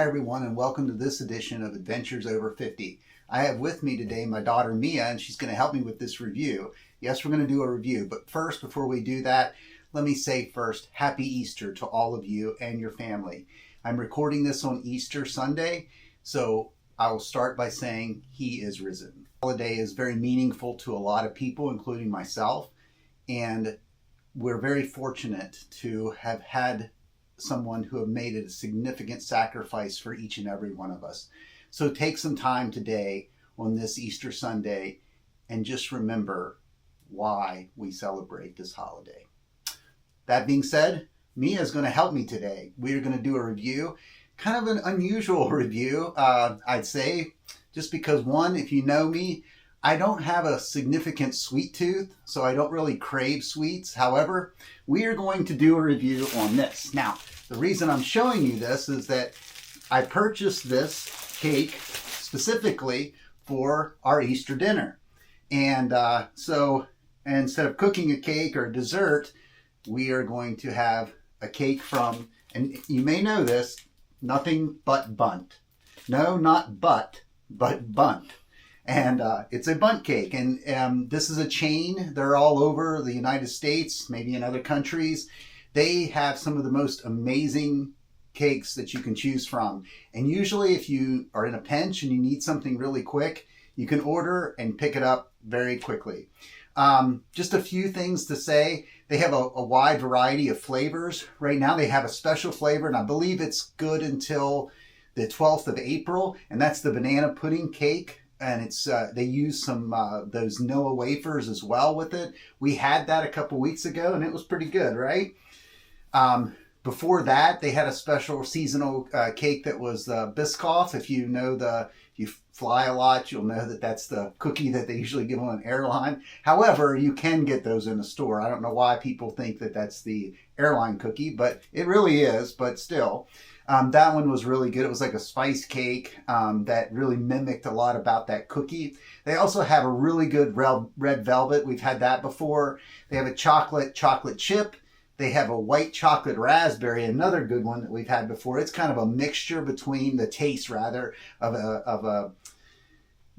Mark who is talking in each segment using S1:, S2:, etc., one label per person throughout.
S1: everyone, and welcome to this edition of Adventures Over 50. I have with me today my daughter Mia, and she's going to help me with this review. Yes, we're going to do a review, but first, before we do that, let me say first, Happy Easter to all of you and your family. I'm recording this on Easter Sunday, so I will start by saying He is risen. The holiday is very meaningful to a lot of people, including myself, and we're very fortunate to have had someone who have made it a significant sacrifice for each and every one of us. So take some time today on this Easter Sunday and just remember why we celebrate this holiday. That being said, Mia is going to help me today. We are going to do a review, kind of an unusual review, I'd say, just because one, if you know me, I don't have a significant sweet tooth, so I don't really crave sweets. However, we are going to do a review on this. Now, the reason I'm showing you this is that I purchased this cake specifically for our Easter dinner. And so instead of cooking a cake or a dessert, we are going to have a cake from, and you may know this, Nothing Bundt Bundt. No, not but Bundt. And it's a bundt cake, and this is a chain. They're all over the United States, maybe in other countries. They have some of the most amazing cakes that you can choose from. And usually if you are in a pinch and you need something really quick, you can order and pick it up very quickly. Just a few things to say. They have a wide variety of flavors. Right now they have a special flavor, and I believe it's good until the 12th of April, and that's the banana pudding cake. And it's they use some those Noah wafers as well with it. We had that a couple weeks ago, and it was pretty good, right? Before that, they had a special seasonal cake that was Biscoff. If you know if you fly a lot, you'll know that that's the cookie that they usually give on an airline. However, you can get those in the store. I don't know why people think that that's the airline cookie, but it really is, but still. That one was really good. It was like a spice cake that really mimicked a lot about that cookie. They also have a really good red velvet. We've had that before. They have a chocolate chip. They have a white chocolate raspberry, another good one that we've had before. It's kind of a mixture between the taste, rather, of a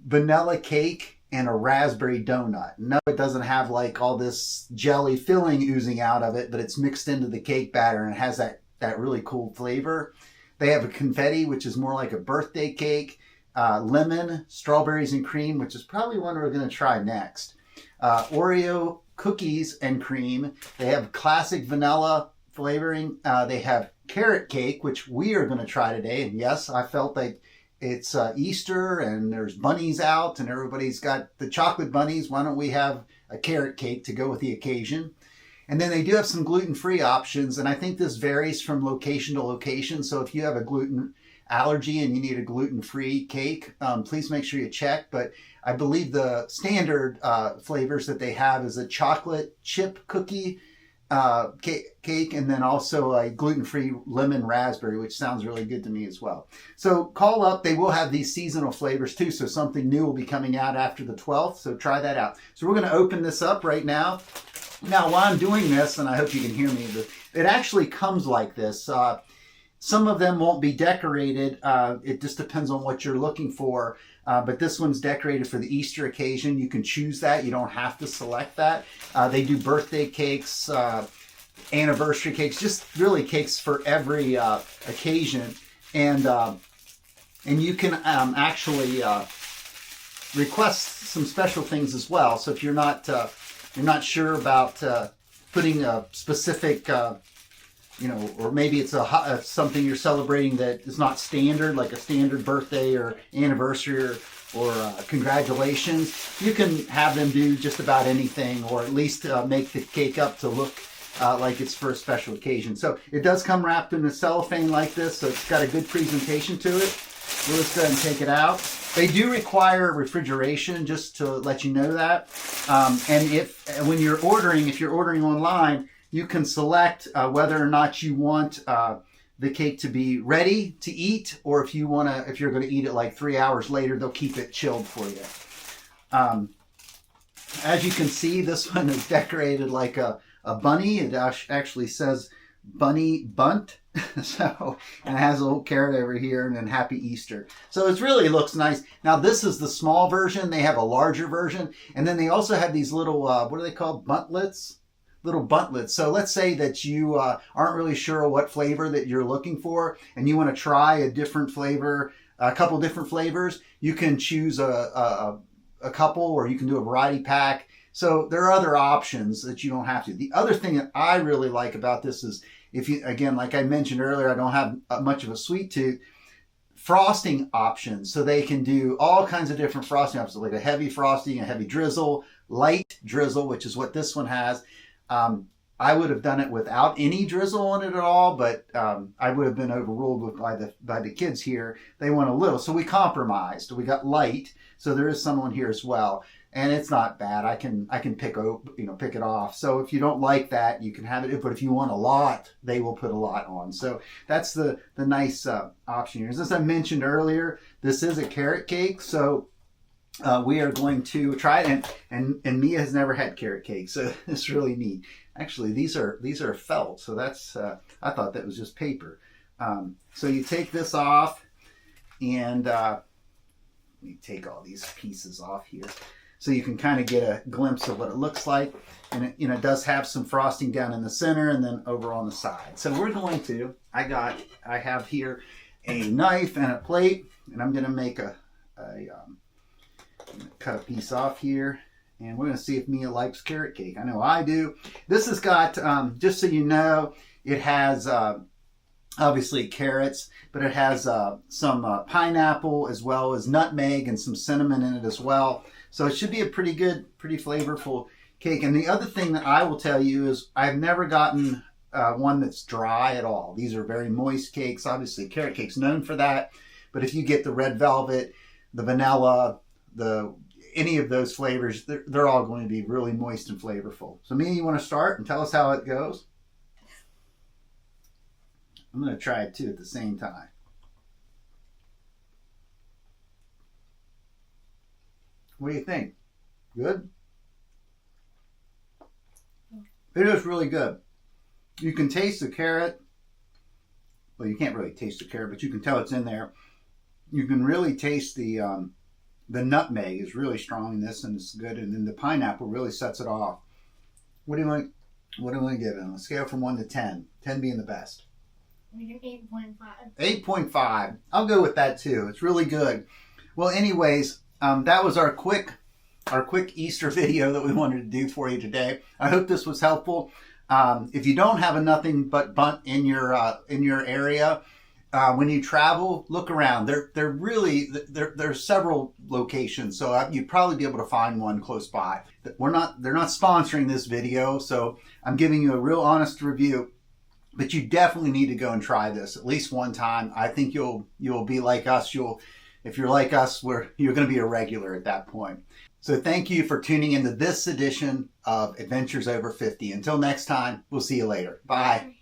S1: vanilla cake and a raspberry donut. No, it doesn't have like all this jelly filling oozing out of it, but it's mixed into the cake batter and it has that really cool flavor. They have a confetti, which is more like a birthday cake, lemon, strawberries and cream, which is probably one we're going to try next. Oreo cookies and cream. They have classic vanilla flavoring. They have carrot cake, which we are going to try today. And yes, I felt like it's Easter and there's bunnies out and everybody's got the chocolate bunnies. Why don't we have a carrot cake to go with the occasion? And then they do have some gluten-free options, and I think this varies from location to location. So if you have a gluten allergy and you need a gluten-free cake, please make sure you check. But I believe the standard flavors that they have is a chocolate chip cookie cake, and then also a gluten-free lemon raspberry, which sounds really good to me as well. So call up. They will have these seasonal flavors too, so something new will be coming out after the 12th, so try that out. So we're going to open this up right now. Now, while I'm doing this, and I hope you can hear me, it actually comes like this. Some of them won't be decorated. It just depends on what you're looking for. But this one's decorated for the Easter occasion. You can choose that. You don't have to select that. They do birthday cakes, anniversary cakes, just really cakes for every occasion. And you can actually request some special things as well. So if you're not sure about putting a specific, or maybe it's something you're celebrating that is not standard, like a standard birthday or anniversary or congratulations, you can have them do just about anything, or at least make the cake up to look like it's for a special occasion. So it does come wrapped in a cellophane like this, so it's got a good presentation to it. So let's go ahead and take it out. They do require refrigeration, just to let you know that. And if you're ordering online, you can select whether or not you want the cake to be ready to eat, or if you're going to eat it like 3 hours later, they'll keep it chilled for you. As you can see, this one is decorated like a bunny. It actually says Bunny Bundt. So, and it has a little carrot over here, and then Happy Easter. So it really looks nice. Now this is the small version. They have a larger version, and then they also have these little what are they called? Bundtlets. Little bundtlets. So let's say that you aren't really sure what flavor that you're looking for, and you want to try a different flavor, a couple different flavors. You can choose a couple, or you can do a variety pack. So there are other options that you don't have to. The other thing that I really like about this is, if you, again, like I mentioned earlier, I don't have much of a sweet tooth, frosting options. So they can do all kinds of different frosting options, like a heavy frosting, a heavy drizzle, light drizzle, which is what this one has. I would have done it without any drizzle on it at all, but I would have been overruled by the kids here. They want a little, so we compromised. We got light, so there is some on here as well, and it's not bad. I can pick it off. So if you don't like that, you can have it. But if you want a lot, they will put a lot on. So that's the nice option here. As I mentioned earlier, this is a carrot cake, so. We are going to try it, and Mia has never had carrot cake, so it's really neat. Actually, these are felt, so that's I thought that was just paper. So you take this off, and let me take all these pieces off here, so you can kind of get a glimpse of what it looks like. And it does have some frosting down in the center, and then over on the side. So we're going to. I have here a knife and a plate, and I'm going to make cut a piece off here, and we're going to see if Mia likes carrot cake. I know I do. This has got, just so you know, it has obviously carrots, but it has some pineapple as well as nutmeg and some cinnamon in it as well. So it should be a pretty good, pretty flavorful cake. And the other thing that I will tell you is I've never gotten one that's dry at all. These are very moist cakes. Obviously, carrot cake's known for that. But if you get the red velvet, the vanilla, any of those flavors, they're all going to be really moist and flavorful. So Mia, you want to start and tell us how it goes? I'm going to try it too at the same time. What do you think? Good? It is really good. You can taste the carrot. Well, you can't really taste the carrot, but you can tell it's in there. You can really taste the nutmeg is really strong in this, and it's good. And then the pineapple really sets it off. What do you want to give it on a scale from 1 to 10? 10 being the best.
S2: Like an 8.5.
S1: 8.5. I'll go with that too. It's really good. Well, anyways, that was our quick Easter video that we wanted to do for you today. I hope this was helpful. If you don't have a Nothing Bundt Bundt in your area, when you travel, look around. There's several locations, so you'd probably be able to find one close by. They're not sponsoring this video, so I'm giving you a real honest review. But you definitely need to go and try this at least one time. I think you'll be like us. If you're like us, you're going to be a regular at that point. So thank you for tuning into this edition of Adventures Over 50. Until next time, we'll see you later. Bye.